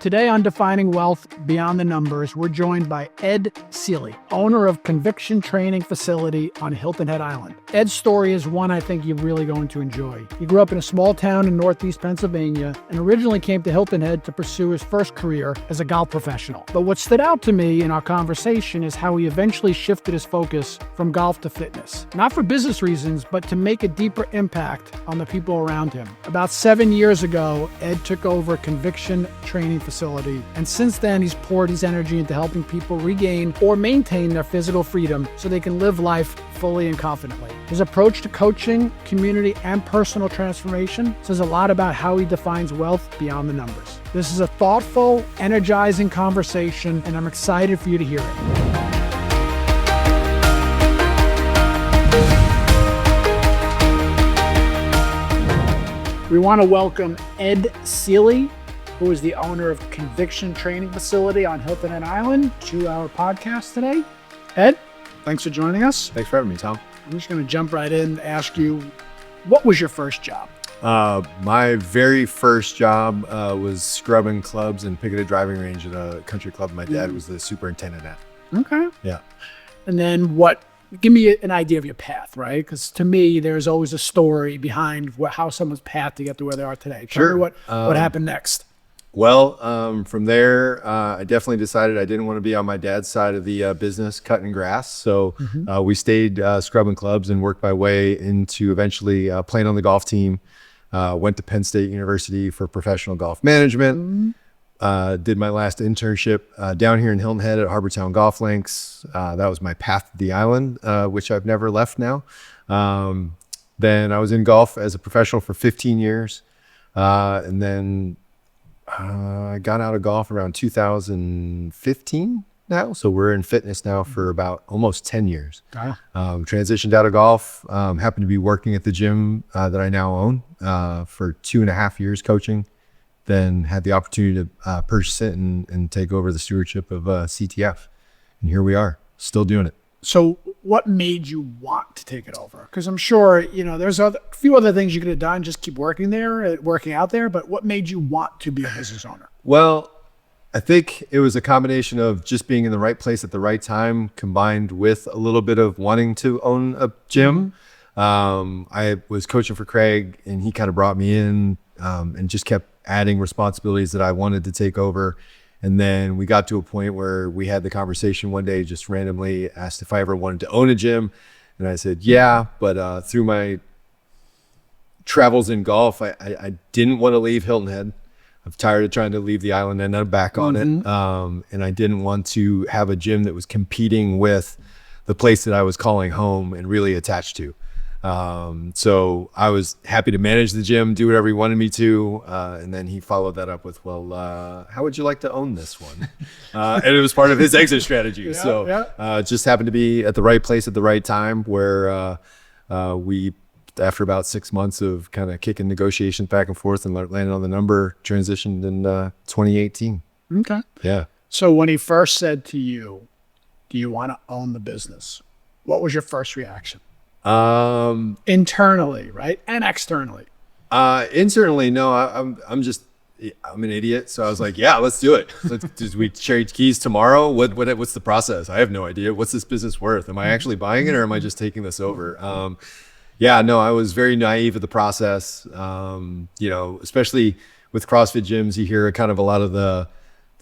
Today on Defining Wealth Beyond the Numbers, we're joined by Ed Seely, owner of Conviction Training Facility on Hilton Head Island. Ed's story is one I think you're really going to enjoy. He grew up in a small town in northeast Pennsylvania and originally came to Hilton Head to pursue his first career as a golf professional. But what stood out to me in our conversation is how he eventually shifted his focus from golf to fitness. Not for business reasons, but to make a deeper impact on the people around him. About 7 years ago, Ed took over Conviction Training Facility, and since then he's poured his energy into helping people regain or maintain their physical freedom so they can live life fully and confidently. His approach to coaching, community, and personal transformation says a lot about how he defines wealth beyond the numbers. This is a thoughtful, energizing conversation, and I'm excited for you to hear it. We want to welcome Ed Seely, who is the owner of Conviction Training Facility on Hilton Head Island, to our podcast today. Ed, thanks for joining us. Thanks for having me, Tom. I'm just going to jump right in and ask you, what was your first job? My very first job was scrubbing clubs and picketed driving range at a country club my dad was the superintendent at. Okay. Yeah. And then give me an idea of your path, right? Because to me, there's always a story behind how someone's path to get to where they are today. Tell me what happened next. Well, from there, I definitely decided I didn't want to be on my dad's side of the business, cutting grass. So we stayed scrubbing clubs and worked my way into eventually playing on the golf team. Went to Penn State University for professional golf management. Did my last internship down here in Hilton Head at Harbortown Golf Links. That was my path to the island, which I've never left now. Then I was in golf as a professional for 15 years. And then I got out of golf around 2015 now. So we're in fitness now for about almost 10 years. Transitioned out of golf, happened to be working at the gym that I now own for 2.5 years coaching. Then had the opportunity to purchase it and take over the stewardship of CTF. And here we are, still doing it. So what made you want to take it over? Because I'm sure, there's a few other things you could have done, just keep working out there. But what made you want to be a business owner? Well, I think it was a combination of just being in the right place at the right time, combined with a little bit of wanting to own a gym. I was coaching for Craig, and he kind of brought me in and just kept adding responsibilities that I wanted to take over. And then we got to a point where we had the conversation one day, just randomly asked if I ever wanted to own a gym. And I said, yeah, but through my travels in golf, I didn't want to leave Hilton Head. I'm tired of trying to leave the island and I'm back on it. And I didn't want to have a gym that was competing with the place that I was calling home and really attached to. So I was happy to manage the gym, do whatever he wanted me to. And then he followed that up with, well, how would you like to own this one? And it was part of his exit strategy. It just happened to be at the right place at the right time where we, after about 6 months of kind of kicking negotiations back and forth and landing on the number, transitioned in 2018. Okay. Yeah. So when he first said to you, do you want to own the business? What was your first reaction? Internally, right? And externally. Internally, no, I'm an idiot. So I was like, yeah, let's do it. Did we trade keys tomorrow? What's the process? I have no idea. What's this business worth? Am I actually buying it or am I just taking this over? I was very naive of the process. Especially with CrossFit gyms, you hear kind of a lot of the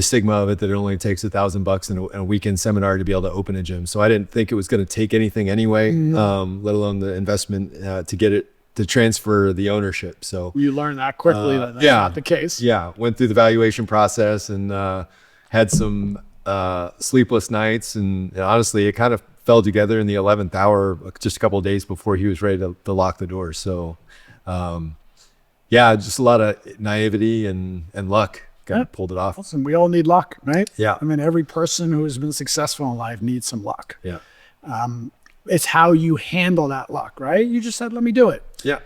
stigma of it, that it only takes $1,000 in a weekend seminar to be able to open a gym. So I didn't think it was going to take anything anyway, let alone the investment to get it to transfer the ownership. So you learned that quickly that that's not the case. Yeah, went through the valuation process and had some sleepless nights, and honestly, it kind of fell together in the 11th hour, just a couple of days before he was ready to lock the door. So just a lot of naivety and luck. Pulled it off. Listen, we all need luck, right? Yeah. I mean, every person who has been successful in life needs some luck. Yeah. It's how you handle that luck, right? You just said, let me do it. Yeah.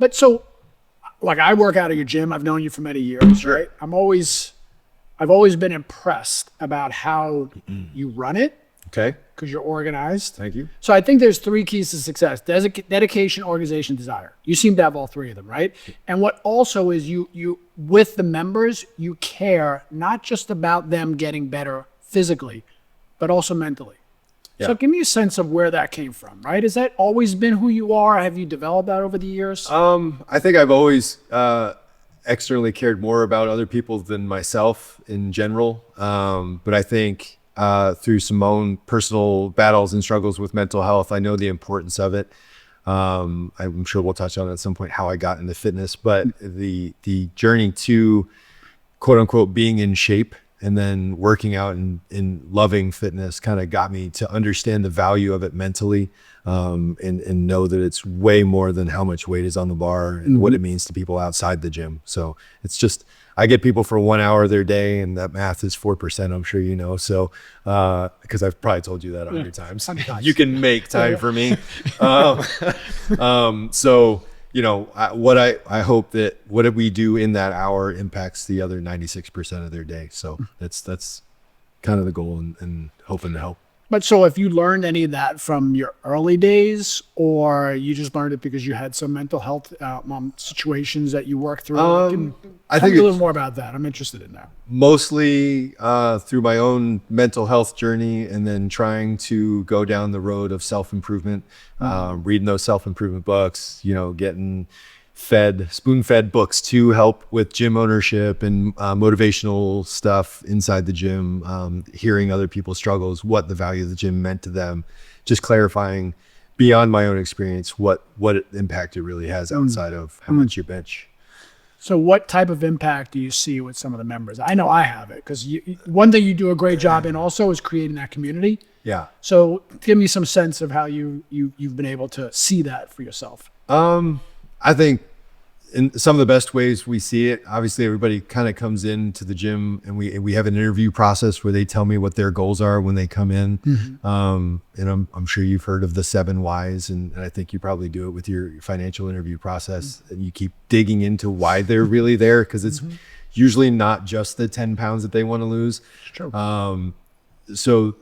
But so, like, I work out at your gym. I've known you for many years, right? I've always been impressed about how you run it Okay. because you're organized. Thank you. So I think there's three keys to success: dedication, organization, desire. You seem to have all three of them, right? And what also is you with the members, you care not just about them getting better physically, but also mentally. Yeah. So give me a sense of where that came from, right? Has that always been who you are? Have you developed that over the years? I think I've always externally cared more about other people than myself in general. But I think through some own personal battles and struggles with mental health, I know the importance of it. I'm sure we'll touch on at some point how I got into fitness, but the journey to quote unquote being in shape and then working out and loving fitness kind of got me to understand the value of it mentally, and know that it's way more than how much weight is on the bar and what it means to people outside the gym. So it's just, I get people for 1 hour of their day, and that math is 4%, I'm sure you know. So, because I've probably told you that 100 times. You can make time for me. So, you know, what I hope that what we do in that hour impacts the other 96% of their day. So that's kind of the goal, and hoping to help. But so if you learned any of that from your early days, or you just learned it because you had some mental health situations that you worked through? I Tell think me a little more about that. I'm interested in that. Mostly through my own mental health journey, and then trying to go down the road of self-improvement, reading those self-improvement books, you know, getting spoon-fed books to help with gym ownership and motivational stuff inside the gym, hearing other people's struggles, what the value of the gym meant to them, just clarifying beyond my own experience what impact it really has outside of how much you bench. So what type of impact do you see with some of the members? I know I have it, because one thing you do a great job in also is creating that community. Yeah. So give me some sense of how you've been able to see that for yourself. I think in some of the best ways we see it, obviously everybody kind of comes into the gym, and we have an interview process where they tell me what their goals are when they come in. And I'm sure you've heard of the 7 whys, and I think you probably do it with your financial interview process, and you keep digging into why they're really there, because it's usually not just the 10 pounds that they want to lose. Sure. So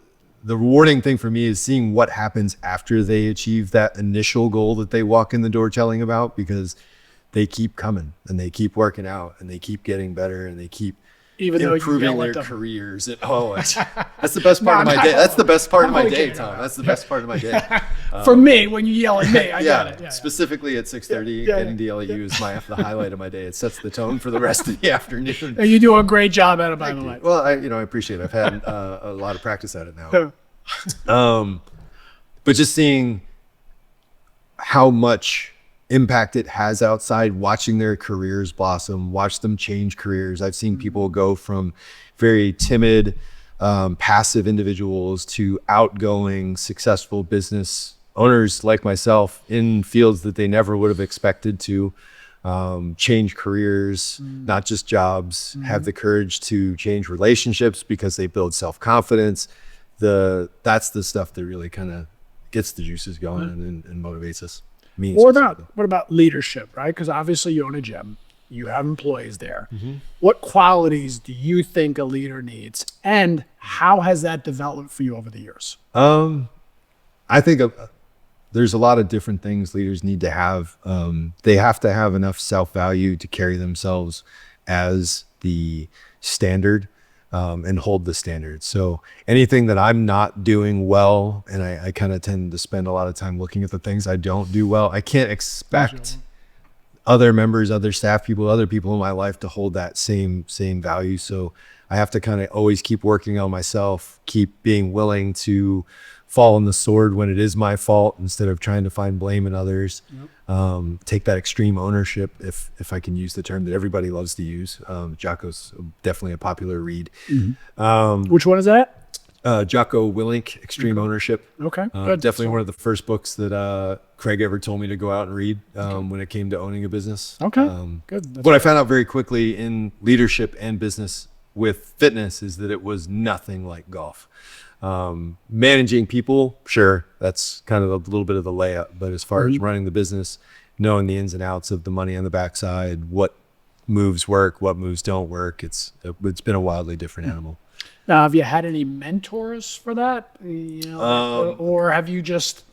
the rewarding thing for me is seeing what happens after they achieve that initial goal that they walk in the door telling about, because they keep coming and they keep working out and they keep getting better and they keep improving their careers. And that's the best part of my day. That's the best part of my day, Tom. That's the best part of my day. For me, when you yell at me, I got it. Yeah, specifically at 6:30, getting to yell at you is the highlight of my day. It sets the tone for the rest of the afternoon. And you do a great job at it, by the way. Well, I appreciate it. I've had a lot of practice at it now. But just seeing how much impact it has outside, watching their careers blossom, watch them change careers. I've seen people go from very timid, passive individuals to outgoing, successful business owners like myself in fields that they never would have expected to, change careers, not just jobs, have the courage to change relationships because they build self-confidence. That's the stuff that really kind of gets the juices going and motivates us. What about leadership, right? Because obviously you own a gym, you have employees there. What qualities do you think a leader needs, and how has that developed for you over the years? I think there's a lot of different things leaders need to have. They have to have enough self-value to carry themselves as the standard, and hold the standard. So anything that I'm not doing well, and I kind of tend to spend a lot of time looking at the things I don't do well, I can't expect other members, other staff people, other people in my life to hold that same value. So I have to kind of always keep working on myself, keep being willing to fall on the sword when it is my fault instead of trying to find blame in others. Take that extreme ownership, if I can use the term that everybody loves to use. Jocko's definitely a popular read. Which one is that? Jocko Willink, Extreme Ownership. Okay. Definitely one of the first books that Craig ever told me to go out and read when it came to owning a business. Okay. Good. What I found out very quickly in leadership and business with fitness is that it was nothing like golf. Managing people, sure, that's kind of a little bit of the layup, but as far as running the business, knowing the ins and outs of the money on the backside, what moves work, what moves don't work, it's been a wildly different animal. Now, have you had any mentors for that? Or have you just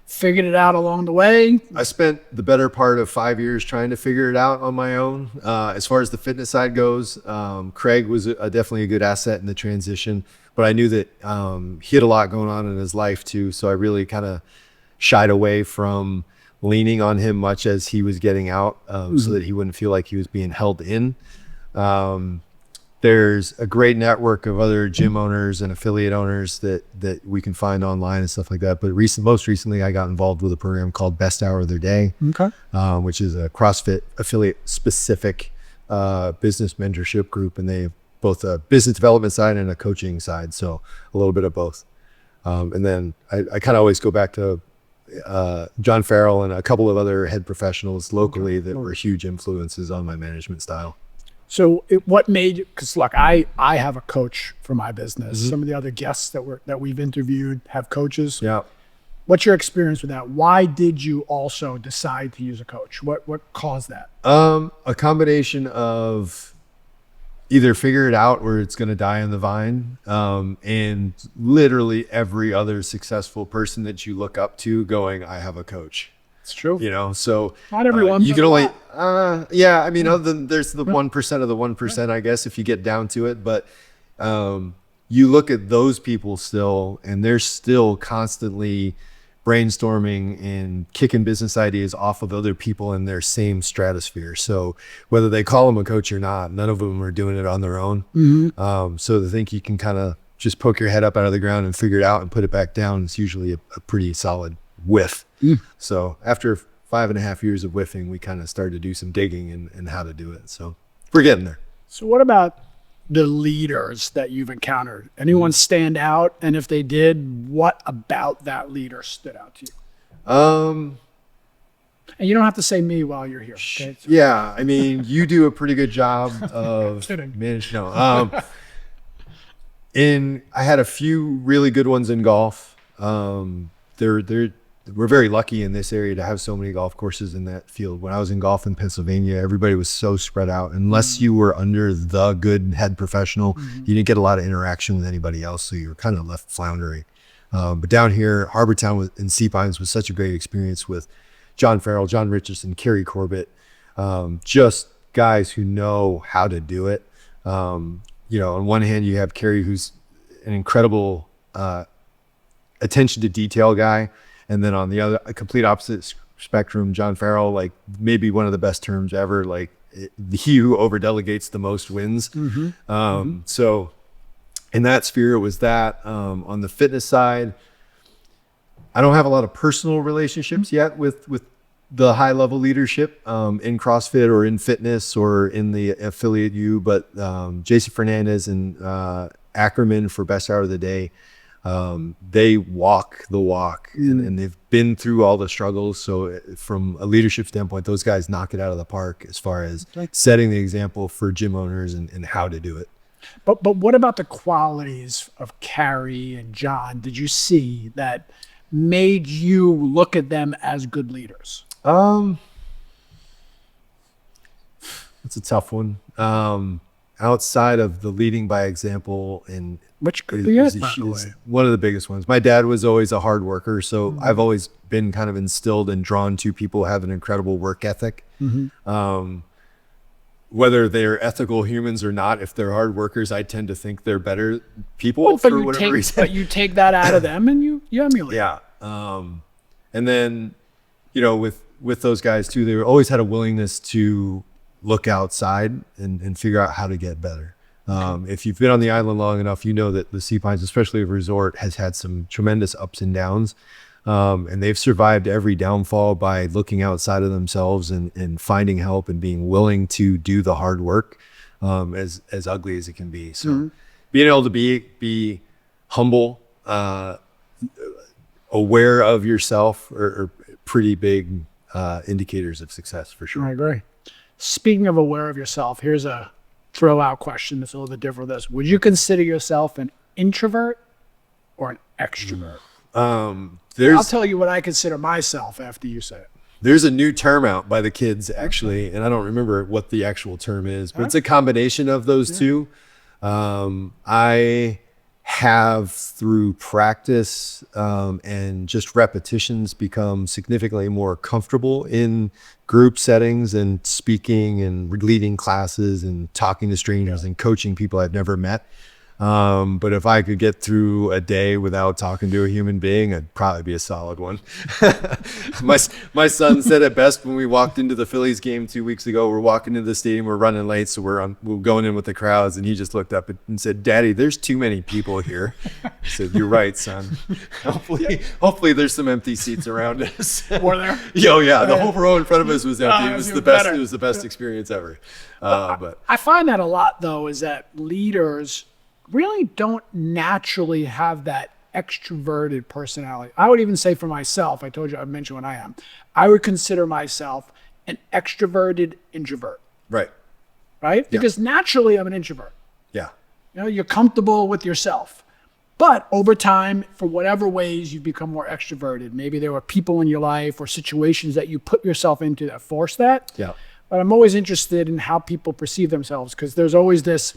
figured it out along the way? I spent the better part of 5 years trying to figure it out on my own. As far as the fitness side goes, Craig was definitely a good asset in the transition, but I knew that he had a lot going on in his life too. So I really kind of shied away from leaning on him much as he was getting out, so that he wouldn't feel like he was being held in. There's a great network of other gym owners and affiliate owners that we can find online and stuff like that. But most recently, I got involved with a program called Best Hour of Their Day, which is a CrossFit affiliate specific business mentorship group. And they have both a business development side and a coaching side. So a little bit of both. And then I kind of always go back to John Farrell and a couple of other head professionals locally that were huge influences on my management style. So what made you, because look, I have a coach for my business. Some of the other guests that we've interviewed have coaches. Yeah. What's your experience with that? Why did you also decide to use a coach? What caused that? A combination of either figure it out or it's going to die on the vine. And literally every other successful person that you look up to going, I have a coach. It's true. So not everyone. You can only, I mean, other than there's the 1% of the 1%, I guess, if you get down to it. But you look at those people still, and they're still constantly brainstorming and kicking business ideas off of other people in their same stratosphere. So whether they call them a coach or not, none of them are doing it on their own. So to think you can kind of just poke your head up out of the ground and figure it out and put it back down is usually a pretty solid whiff. So after 5.5 years of whiffing, we kind of started to do some digging and how to do it. So we're getting there. So what about the leaders that you've encountered? Anyone stand out? And if they did, what about that leader stood out to you? And you don't have to say me while you're here. Okay? Yeah. I mean, you do a pretty good job of managing. I had a few really good ones in golf. We're very lucky in this area to have so many golf courses in that field. When I was in golf in Pennsylvania, everybody was so spread out. Unless you were under the good head professional, you didn't get a lot of interaction with anybody else. So you were kind of left floundering. But down here, Harbor Town and Sea Pines was such a great experience with John Farrell, John Richardson, Kerry Corbett, just guys who know how to do it. On one hand, you have Kerry, who's an incredible attention to detail guy. And then on the other, a complete opposite spectrum, John Farrell, like maybe one of the best terms ever, like he who over delegates the most wins. So in that sphere, it was that. On the fitness side, I don't have a lot of personal relationships yet with the high level leadership in CrossFit or in fitness or in the affiliate U, but Jason Fernandez and Ackerman for Best Hour of the Day. They walk the walk and they've been through all the struggles. So from a leadership standpoint, those guys knock it out of the park as far as setting the example for gym owners and how to do it. But what about the qualities of Carrie and John did you see that made you look at them as good leaders? It's a tough one. Outside of the leading by example, and which could be it, by the way. One of the biggest ones. My dad was always a hard worker, so I've always been kind of instilled and drawn to people who have an incredible work ethic. Whether they're ethical humans or not, if they're hard workers, I tend to think they're better people for whatever reason. But you take that out of them and you emulate. Yeah. And then, with those guys too, they always had a willingness to look outside and figure out how to get better. If you've been on the island long enough, you know that the Sea Pines, especially a resort, has had some tremendous ups and downs. And they've survived every downfall by looking outside of themselves and finding help and being willing to do the hard work, as ugly as it can be. So being able to be humble, aware of yourself are pretty big indicators of success for sure. I agree. Speaking of aware of yourself, here's a throw out question that's a little bit different with this. Would you consider yourself an introvert or an extrovert? I'll tell you what I consider myself after you say it. There's a new term out by the kids actually, and I don't remember what the actual term is, but it's a combination of those two. I have, through practice and just repetitions, become significantly more comfortable in group settings and speaking and leading classes and talking to strangers and coaching people I've never met. But if I could get through a day without talking to a human being, I'd probably be a solid one. My son said it best when we walked into the Phillies game 2 weeks ago. We're walking into the stadium, we're running late, so we're going in with the crowds, and he just looked up and said, "Daddy, there's too many people here." I said, "You're right, son. Hopefully there's some empty seats around us." Were there? Oh yeah, the whole row in front of us was empty. It was even the best. better. It was the best experience ever. But I find that a lot, though, is that leaders really don't naturally have that extroverted personality. I would even say for myself, I mentioned what I am. I would consider myself an extroverted introvert, right, right? Because naturally I'm an introvert. yeah. You're comfortable with yourself. But over time, for whatever ways you've become more extroverted, maybe there were people in your life or situations that you put yourself into that forced that. Yeah. But I'm always interested in how people perceive themselves, because there's always this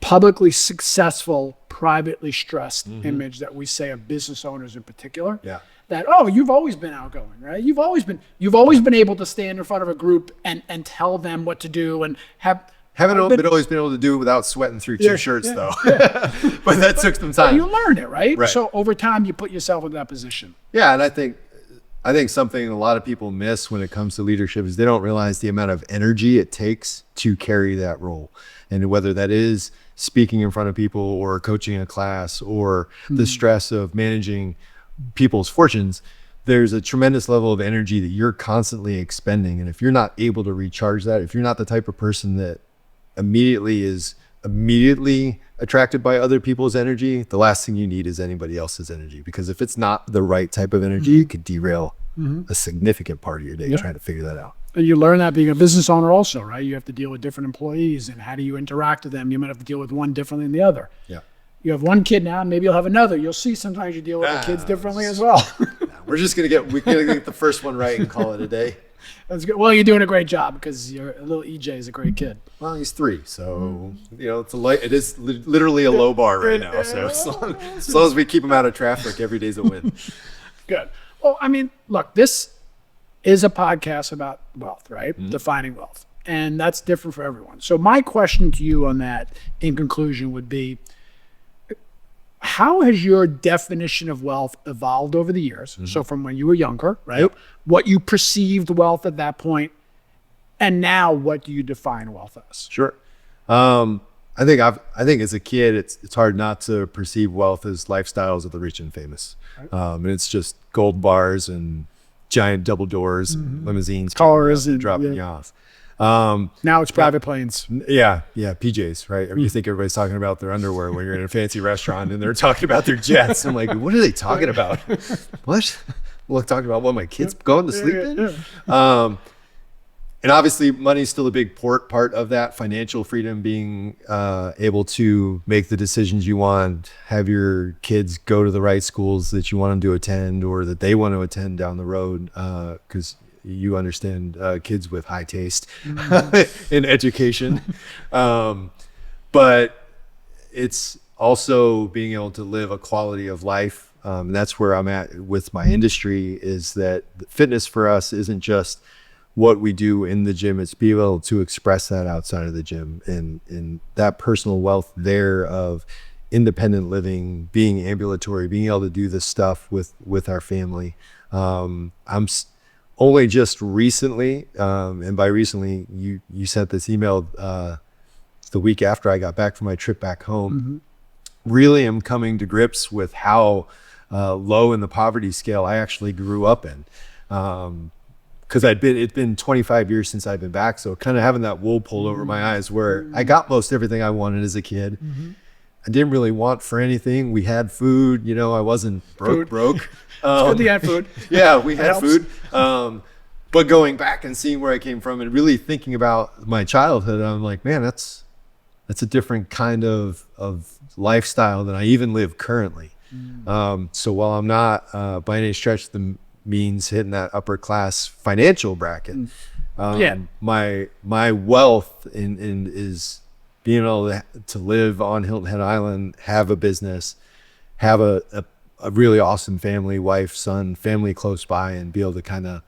publicly successful, privately stressed image that we say of business owners in particular. Yeah. That, oh, you've always been outgoing, right? You've always been able to stand in front of a group and tell them what to do and Haven't always been able to do it without sweating through two shirts, though. But that took some time. You learn it, right? Right. So over time, you put yourself in that position. Yeah, and I think something a lot of people miss when it comes to leadership is they don't realize the amount of energy it takes to carry that role. And whether that is speaking in front of people or coaching a class or the stress of managing people's fortunes, there's a tremendous level of energy that you're constantly expending. And if you're not able to recharge that, if you're not the type of person that immediately attracted by other people's energy, the last thing you need is anybody else's energy. Because if it's not the right type of energy, it could derail a significant part of your day trying to figure that out. And you learn that being a business owner also, right? You have to deal with different employees, and how do you interact with them? You might have to deal with one differently than the other. Yeah. You have one kid now, maybe you'll have another. You'll see sometimes you deal with the kids differently as well. We're gonna get the first one right and call it a day. That's good. Well, you're doing a great job, because your little EJ is a great kid. Well, he's 3, so it is literally a low bar right now. So as long as we keep him out of traffic, every day's a win. Good. Well, I mean, look, this is a podcast about wealth, right? Defining wealth. And that's different for everyone. So my question to you on that, in conclusion, would be, how has your definition of wealth evolved over the years? So from when you were younger, right? Yep. What you perceived wealth at that point, and now what do you define wealth as? Sure. I think as a kid, it's hard not to perceive wealth as lifestyles of the rich and famous. Right. And it's just gold bars and giant double doors and limousines, Cars and dropping you off. Now it's private planes. Yeah, PJs, right? You think everybody's talking about their underwear when you're in a fancy restaurant and they're talking about their jets. I'm like, what are they talking about? What? Well, talking about what my kids going to sleep in? And obviously money's still a big part of that. Financial freedom, being able to make the decisions you want, have your kids go to the right schools that you want them to attend or that they want to attend down the road, because you understand kids with high taste in education. But it's also being able to live a quality of life. And that's where I'm at with my industry, is that fitness for us isn't just what we do in the gym, it's being able to express that outside of the gym, and that personal wealth there of independent living, being ambulatory, being able to do this stuff with our family. I'm only just recently, and by recently, you sent this email the week after I got back from my trip back home. Really am coming to grips with how low in the poverty scale I actually grew up in. Because it's been 25 years since I've been back, so kind of having that wool pulled over my eyes, where I got most everything I wanted as a kid. I didn't really want for anything. We had food, I wasn't broke. It's good you had food. Yeah, we had helps. food. But going back and seeing where I came from and really thinking about my childhood, I'm like, man, that's a different kind of lifestyle than I even live currently. So while I'm not by any stretch the means hitting that upper class financial bracket, my wealth is being able to live on Hilton Head Island, have a business, have a really awesome family, wife, son, family close by, and be able to kind of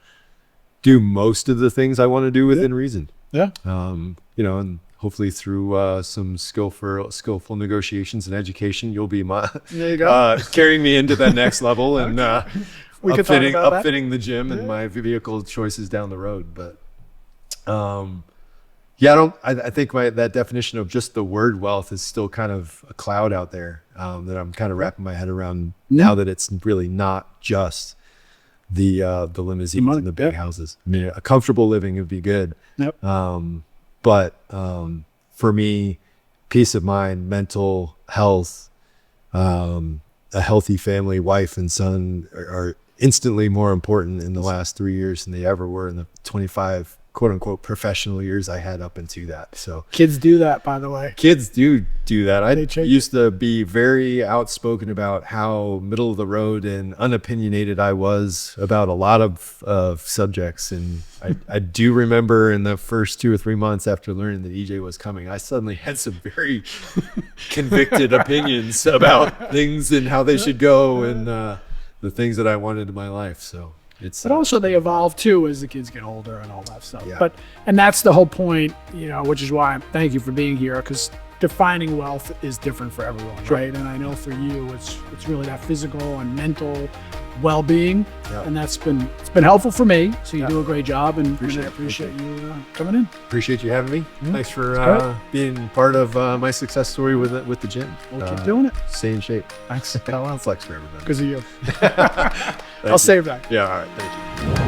do most of the things I want to do within reason. Yeah. You know, and hopefully through some skillful negotiations and education, you'll be There you go. carrying me into that next level and We could talk about that. upfitting the gym and my vehicle choices down the road. But yeah, I think that definition of just the word wealth is still kind of a cloud out there that I'm kind of wrapping my head around now that it's really not just the limousines money, and the big houses. I mean, a comfortable living would be good. Yep. But for me, peace of mind, mental health, a healthy family, wife and son are instantly more important in the last 3 years than they ever were in the 25 quote unquote professional years I had up into that. So Kids do that, by the way. kids do that. I They change used to be very outspoken about how middle of the road and unopinionated I was about a lot of subjects. And I do remember in the first 2 or 3 months after learning that EJ was coming, I suddenly had some very convicted opinions about things and how they should go and the things that I wanted in my life. So it's But also they evolve too as the kids get older and all that stuff. Yeah. And that's the whole point, you know, which is why thank you for being here, because defining wealth is different for everyone, right? And I know for you, it's really that physical and mental well-being, and it's been helpful for me. So you do a great job, and I appreciate you coming in. appreciate you having me. Thanks for great. being part of my success story with the gym. We'll keep doing it. Stay in shape. Thanks. I'll flex for everybody. Because of you. I'll save that. Yeah, all right. Thank you.